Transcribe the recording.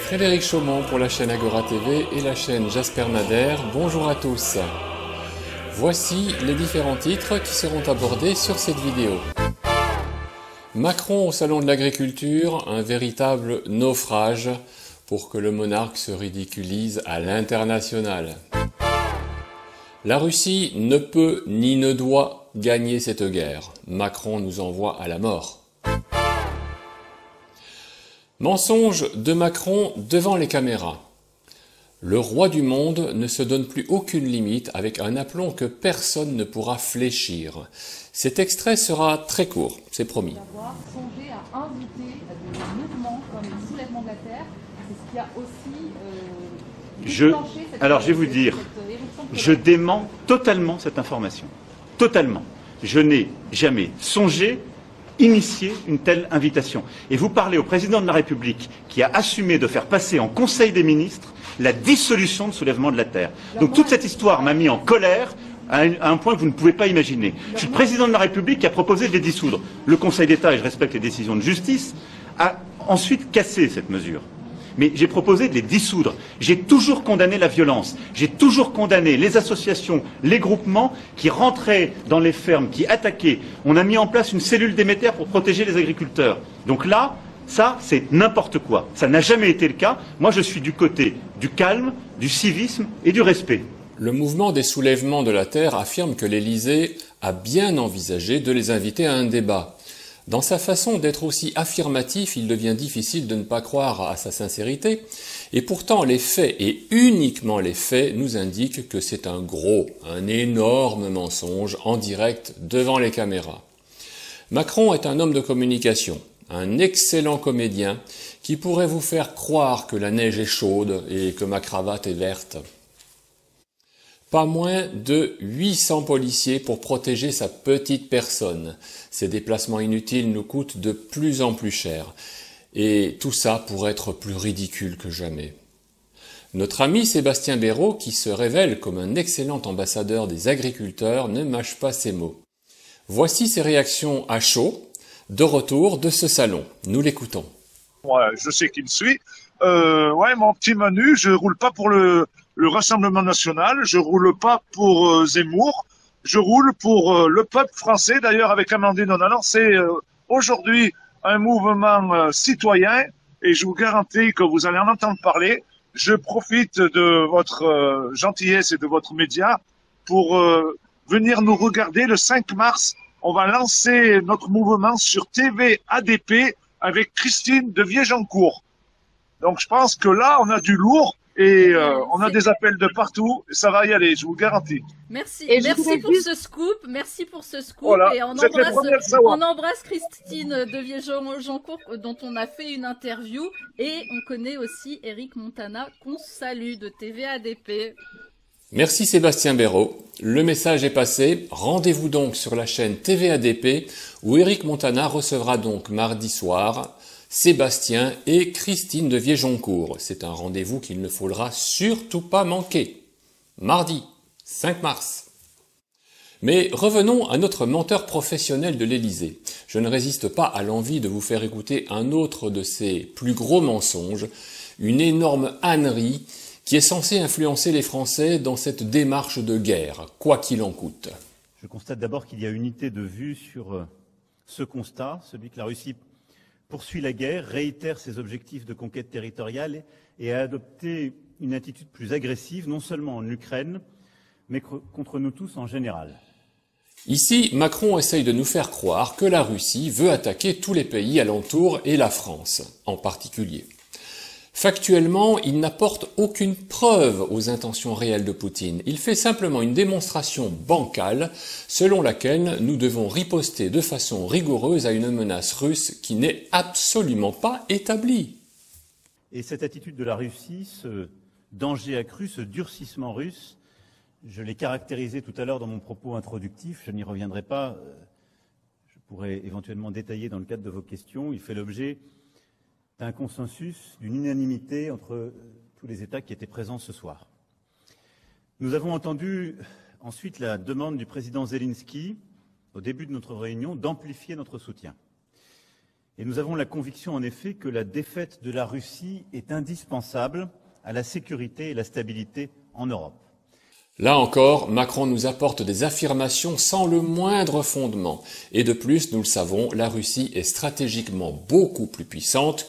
Frédéric Chaumont pour la chaîne Agora TV et la chaîne Jasper Madère. Bonjour à tous. Voici les différents titres qui seront abordés sur cette vidéo. Macron au salon de l'agriculture, un véritable naufrage pour que le monarque se ridiculise à l'international. La Russie ne peut ni ne doit gagner cette guerre. Macron nous envoie à la mort. Mensonge de Macron devant les caméras. Le roi du monde ne se donne plus aucune limite avec un aplomb que personne ne pourra fléchir. Cet extrait sera très court, c'est promis. D'avoir songé à inviter des mouvements comme le soulèvement de la terre, c'est ce qui a aussi déclenché cette alors je vais vous dire, je dément totalement cette information. Totalement. Je n'ai jamais songé initier une telle invitation. Et vous parlez au président de la République qui a assumé de faire passer en Conseil des ministres la dissolution de soulèvement de la terre. Donc toute cette histoire m'a mis en colère à un point que vous ne pouvez pas imaginer. Je suis le président de la République qui a proposé de les dissoudre. Le Conseil d'État, et je respecte les décisions de justice, a ensuite cassé cette mesure. Mais j'ai proposé de les dissoudre. J'ai toujours condamné la violence. J'ai toujours condamné les associations, les groupements qui rentraient dans les fermes, qui attaquaient. On a mis en place une cellule d'émetteurs pour protéger les agriculteurs. Donc là, ça, c'est n'importe quoi. Ça n'a jamais été le cas. Moi, je suis du côté du calme, du civisme et du respect. Le mouvement des soulèvements de la terre affirme que l'Élysée a bien envisagé de les inviter à un débat. Dans sa façon d'être aussi affirmatif, il devient difficile de ne pas croire à sa sincérité, et pourtant les faits, et uniquement les faits, nous indiquent que c'est un énorme mensonge en direct devant les caméras. Macron est un homme de communication, un excellent comédien qui pourrait vous faire croire que la neige est chaude et que ma cravate est verte. Pas moins de 800 policiers pour protéger sa petite personne. Ces déplacements inutiles nous coûtent de plus en plus cher. Et tout ça pour être plus ridicule que jamais. Notre ami Sébastien Béraud, qui se révèle comme un excellent ambassadeur des agriculteurs, ne mâche pas ses mots. Voici ses réactions à chaud, de retour de ce salon. Nous l'écoutons. Ouais, je sais qui me suit. Ouais, mon petit menu, je roule pas pour le Rassemblement national, je roule pas pour Zemmour, je roule pour le peuple français. D'ailleurs, avec Amandine, on a lancé aujourd'hui un mouvement citoyen et je vous garantis que vous allez en entendre parler. Je profite de votre gentillesse et de votre média pour venir nous regarder le 5 mars. On va lancer notre mouvement sur TV ADP avec Christine de Viégeancourt. Donc je pense que là, on a du lourd. Et on a des appels de partout, ça va y aller, je vous garantis. Merci, merci pour ce scoop, Voilà, et on embrasse Christine de Viégeancourt dont on a fait une interview, et on connaît aussi Éric Montana qu'on salue de TV ADP. Merci Sébastien Béraud. Le message est passé. Rendez-vous donc sur la chaîne TV ADP où Éric Montana recevra donc mardi soir Sébastien et Christine de Viégeancourt. C'est un rendez-vous qu'il ne faudra surtout pas manquer. Mardi, 5 mars. Mais revenons à notre menteur professionnel de l'Élysée. Je ne résiste pas à l'envie de vous faire écouter un autre de ses plus gros mensonges, une énorme ânerie qui est censée influencer les Français dans cette démarche de guerre, quoi qu'il en coûte. Je constate d'abord qu'il y a unité de vue sur ce constat, celui que la Russie poursuit la guerre, réitère ses objectifs de conquête territoriale et a adopté une attitude plus agressive, non seulement en Ukraine, mais contre nous tous en général. Ici, Macron essaye de nous faire croire que la Russie veut attaquer tous les pays alentours et la France en particulier. Factuellement, il n'apporte aucune preuve aux intentions réelles de Poutine. Il fait simplement une démonstration bancale selon laquelle nous devons riposter de façon rigoureuse à une menace russe qui n'est absolument pas établie. Et cette attitude de la Russie, ce danger accru, ce durcissement russe, je l'ai caractérisé tout à l'heure dans mon propos introductif, je n'y reviendrai pas, je pourrais éventuellement détailler dans le cadre de vos questions. Il fait l'objet d'un consensus, d'une unanimité entre tous les États qui étaient présents ce soir. Nous avons entendu ensuite la demande du président Zelensky, au début de notre réunion, d'amplifier notre soutien. Et nous avons la conviction, en effet, que la défaite de la Russie est indispensable à la sécurité et la stabilité en Europe. Là encore, Macron nous apporte des affirmations sans le moindre fondement. Et de plus, nous le savons, la Russie est stratégiquement beaucoup plus puissante